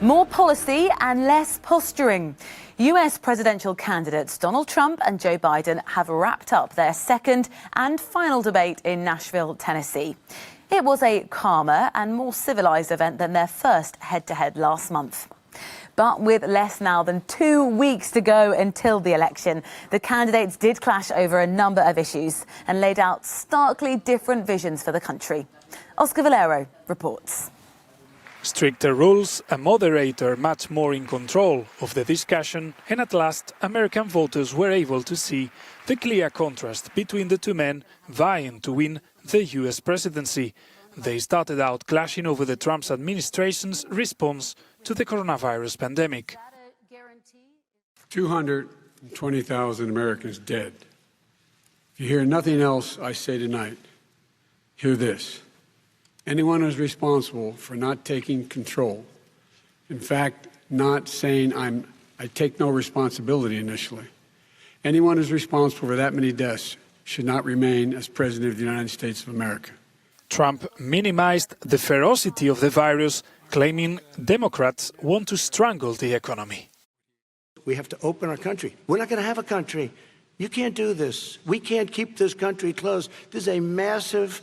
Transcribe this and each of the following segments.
More policy and less posturing. US presidential candidates Donald Trump and Joe Biden have wrapped up their second and final debate in Nashville, Tennessee. It was a calmer and more civilized event than their first head-to-head last month. But with less now than 2 weeks to go until the election, the candidates did clash over a number of issues and laid out starkly different visions for the country. Oscar Valero reports. Stricter rules, a moderator much more in control of the discussion, and at last American voters were able to see the clear contrast between the two men vying to win the US presidency. They started out clashing over the Trump administration's response to the coronavirus pandemic. 220,000 Americans dead. If you hear nothing else I say tonight, hear this. Anyone who's responsible for not taking control, in fact, not saying I take no responsibility initially, anyone who's responsible for that many deaths should not remain as President of the United States of America. Trump minimized the ferocity of the virus, claiming Democrats want to strangle the economy. We have to open our country. We're not going to have a country. You can't do this. We can't keep this country closed. This is a massive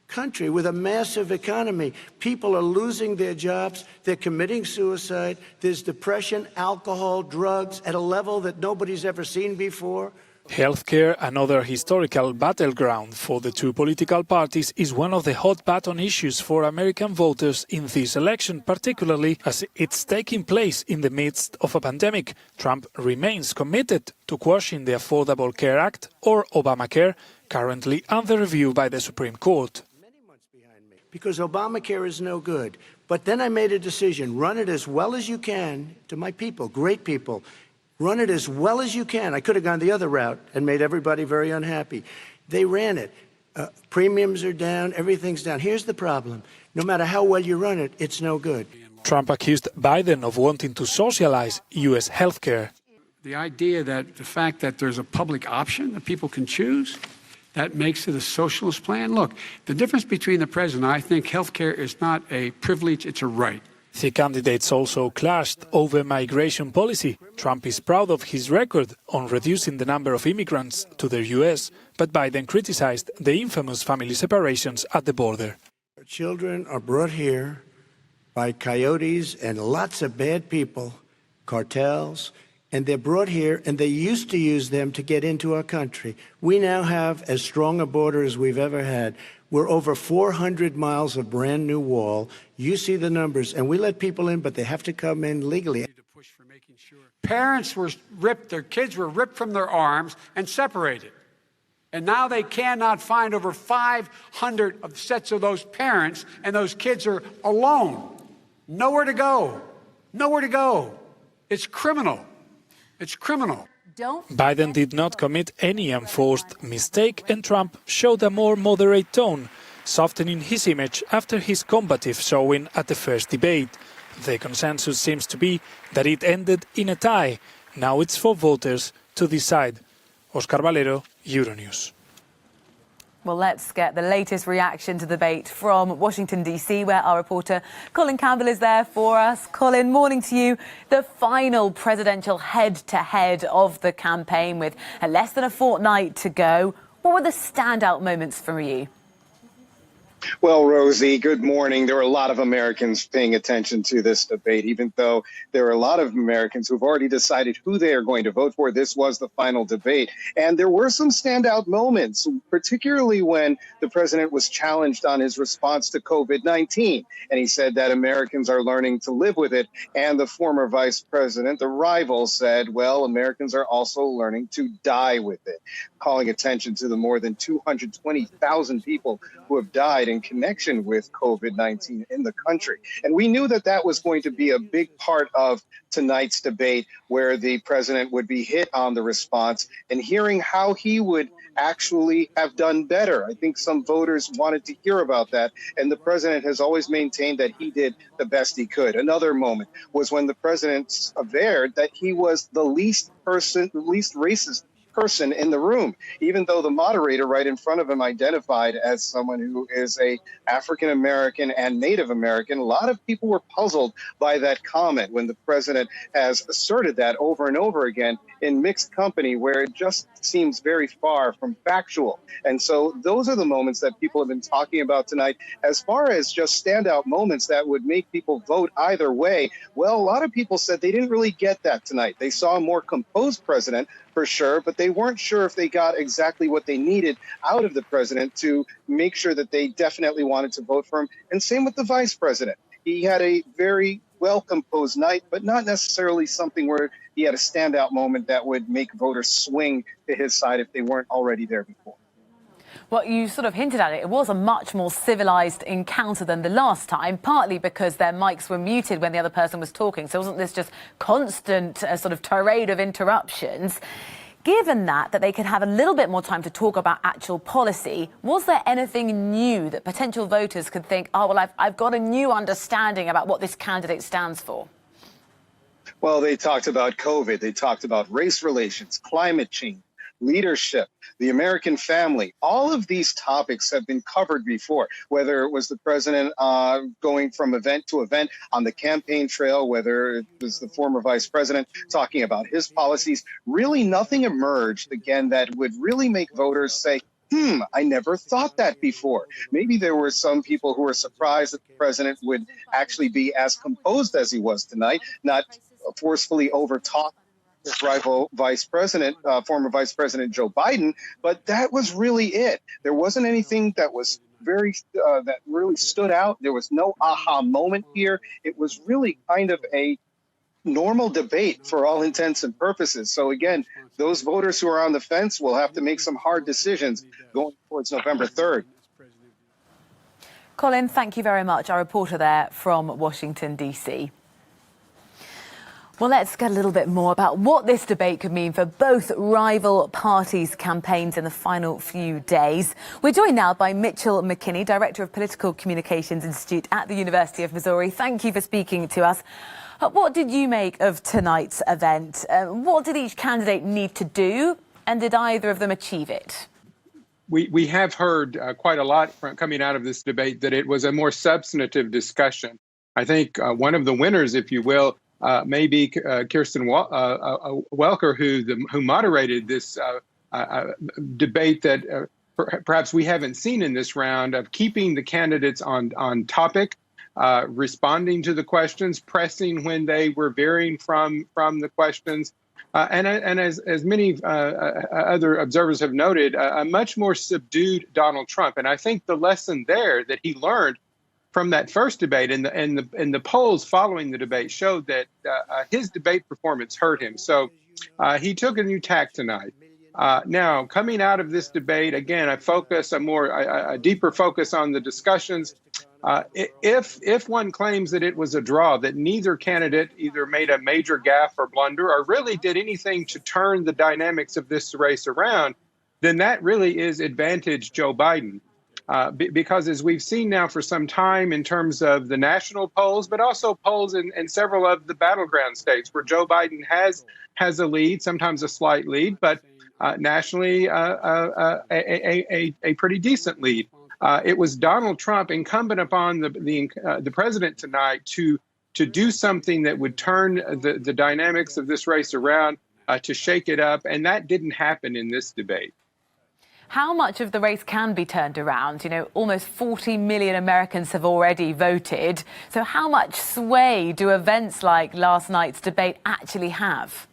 country with a massive economy. People are losing their jobs. They're committing suicide. There's depression, alcohol, drugs at a level that nobody's ever seen before. Healthcare, another historical battleground for the two political parties, is one of the hot-button issues for American voters in this election, particularly as it's taking place in the midst of a pandemic. Trump remains committed to quashing the Affordable Care Act, or Obamacare, currently under review by the Supreme Court. Because Obamacare is no good. But then I made a decision, run it as well as you can to my people, great people. Run it as well as you can. I could have gone the other route and made everybody very unhappy. They ran it. Premiums are down, everything's down. Here's the problem. No matter how well you run it, it's no good. Trump accused Biden of wanting to socialize U.S. healthcare. The idea that the fact that there's a public option that people can choose, that makes it a socialist plan. Look, the difference between the president, I think health care is not a privilege, it's a right. The candidates also clashed over migration policy. Trump is proud of his record on reducing the number of immigrants to the U.S., but Biden criticized the infamous family separations at the border. Our children are brought here by coyotes and lots of bad people, cartels, and they're brought here, and they used to use them to get into our country. We now have as strong a border as we've ever had. We're over 400 miles of brand new wall. You see the numbers, and we let people in, but they have to come in legally. Parents were ripped, their kids were ripped from their arms and separated. And now they cannot find over 500 sets of those parents, and those kids are alone. Nowhere to go. Nowhere to go. It's criminal. It's criminal. Biden did not commit any enforced mistake, and Trump showed a more moderate tone, softening his image after his combative showing at the first debate. The consensus seems to be that it ended in a tie. Now it's for voters to decide. Oscar Valero, Euronews. Well, let's get the latest reaction to the debate from Washington, D.C., where our reporter Colin Campbell is there for us. Colin, morning to you. The final presidential head-to-head of the campaign with less than a fortnight to go. What were the standout moments for you? Well, Rosie, good morning. There were a lot of Americans paying attention to this debate, even though there are a lot of Americans who've already decided who they are going to vote for. This was the final debate. And there were some standout moments, particularly when the president was challenged on his response to COVID-19. And he said that Americans are learning to live with it. And the former vice president, the rival, said, well, Americans are also learning to die with it, calling attention to the more than 220,000 people who have died in connection with COVID-19 in the country. And we knew that that was going to be a big part of tonight's debate, where the president would be hit on the response and hearing how he would actually have done better. I think some voters wanted to hear about that, and the president has always maintained that he did the best he could. Another moment was when the president averred that he was the least racist person in the room, even though the moderator right in front of him identified as someone who is a African American and Native American. A lot of people were puzzled by that comment when the president has asserted that over and over again in mixed company, where it just seems very far from factual. And so those are the moments that people have been talking about tonight. As far as just standout moments that would make people vote either way, well, a lot of people said they didn't really get that tonight. They saw a more composed president for sure, but they weren't sure if they got exactly what they needed out of the president to make sure that they definitely wanted to vote for him. And same with the vice president. He had a very well-composed night, but not necessarily something where he had a standout moment that would make voters swing to his side if they weren't already there before. Well, you sort of hinted at it. It was a much more civilised encounter than the last time, partly because their mics were muted when the other person was talking. So wasn't this just constant sort of tirade of interruptions? Given that they could have a little bit more time to talk about actual policy, was there anything new that potential voters could think, oh, well, I've got a new understanding about what this candidate stands for? Well, they talked about COVID. They talked about race relations, climate change, leadership, the American family. All of these topics have been covered before, whether it was the president going from event to event on the campaign trail, whether it was the former vice president talking about his policies. Really nothing emerged, again, that would really make voters say, I never thought that before. Maybe there were some people who were surprised that the president would actually be as composed as he was tonight, not forcefully overtalk his rival vice president, former Vice President Joe Biden, but that was really it. There wasn't anything that was that really stood out. There was no aha moment here. It was really kind of a normal debate for all intents and purposes. So again, those voters who are on the fence will have to make some hard decisions going towards November 3rd. Colin, thank you very much. Our reporter there from Washington, D.C. Well, let's get a little bit more about what this debate could mean for both rival parties' campaigns in the final few days. We're joined now by Mitchell McKinney, Director of Political Communications Institute at the University of Missouri. Thank you for speaking to us. What did you make of tonight's event? What did each candidate need to do, and did either of them achieve it? We have heard quite a lot coming out of this debate that it was a more substantive discussion. I think one of the winners, if you will, maybe Kirsten Welker, who moderated this debate that perhaps we haven't seen in this round, of keeping the candidates on topic, responding to the questions, pressing when they were veering from the questions, and as many other observers have noted, a much more subdued Donald Trump. And I think the lesson there that he learned from that first debate and the polls following the debate showed that his debate performance hurt him. So he took a new tack tonight. Now, coming out of this debate, again, a deeper focus on the discussions. If one claims that it was a draw, that neither candidate either made a major gaffe or blunder or really did anything to turn the dynamics of this race around, then that really is advantage Joe Biden. Because as we've seen now for some time in terms of the national polls, but also polls in several of the battleground states where Joe Biden has a lead, sometimes a slight lead, but nationally a pretty decent lead. It was Donald Trump incumbent upon the president tonight to do something that would turn the dynamics of this race around, to shake it up, and that didn't happen in this debate. How much of the race can be turned around? You know, almost 40 million Americans have already voted. So how much sway do events like last night's debate actually have?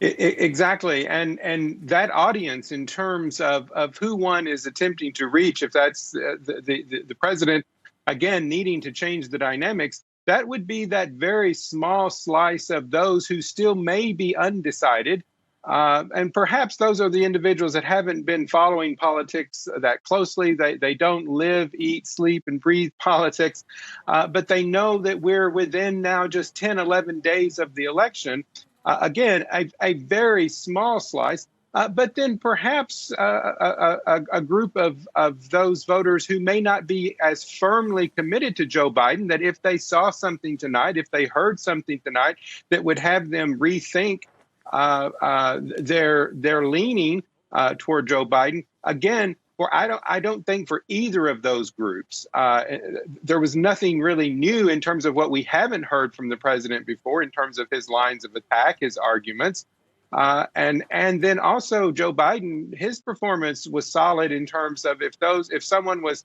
Exactly. And that audience, in terms of who one is attempting to reach, if that's the president, again, needing to change the dynamics, that would be that very small slice of those who still may be undecided. And perhaps those are the individuals that haven't been following politics that closely. They don't live, eat, sleep, and breathe politics, but they know that we're within now just 10, 11 days of the election. Again, a very small slice, but then perhaps a group of those voters who may not be as firmly committed to Joe Biden, that if they saw something tonight, if they heard something tonight that would have them rethink they're leaning toward Joe Biden. Again, I don't think for either of those groups there was nothing really new in terms of what we haven't heard from the president before in terms of his lines of attack, his arguments. And then also Joe Biden, his performance was solid in terms of if someone was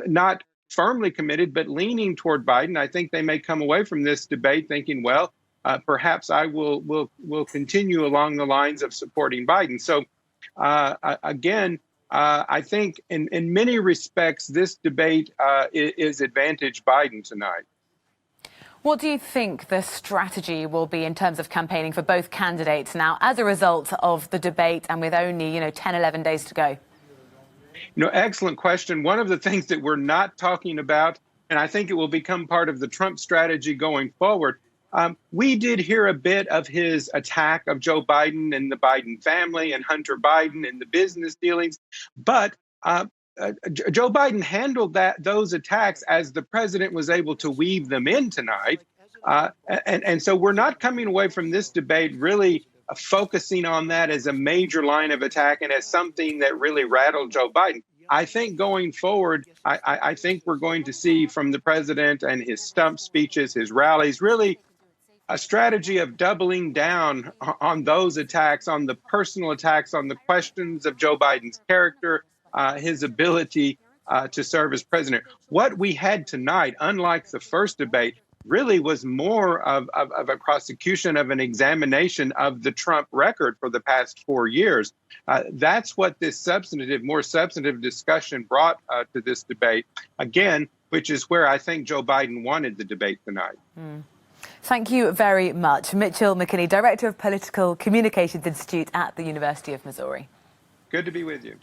not firmly committed but leaning toward Biden, I think they may come away from this debate thinking, well, perhaps I will continue along the lines of supporting Biden. So again, I think in many respects this debate is advantage Biden tonight. What do you think the strategy will be in terms of campaigning for both candidates now as a result of the debate and with only, 10, 11 days to go? Excellent question. One of the things that we're not talking about, and I think it will become part of the Trump strategy going forward, we did hear a bit of his attack of Joe Biden and the Biden family and Hunter Biden and the business dealings, but Joe Biden handled those attacks as the president was able to weave them in tonight. And so we're not coming away from this debate really focusing on that as a major line of attack and as something that really rattled Joe Biden. I think going forward, I think we're going to see from the president and his stump speeches, his rallies, really a strategy of doubling down on those attacks, on the personal attacks, on the questions of Joe Biden's character, his ability to serve as president. What we had tonight, unlike the first debate, really was more of a prosecution, of an examination of the Trump record for the past 4 years. That's what this more substantive discussion brought to this debate, again, which is where I think Joe Biden wanted the debate tonight. Thank you very much. Mitchell McKinney, Director of Political Communications Institute at the University of Missouri. Good to be with you.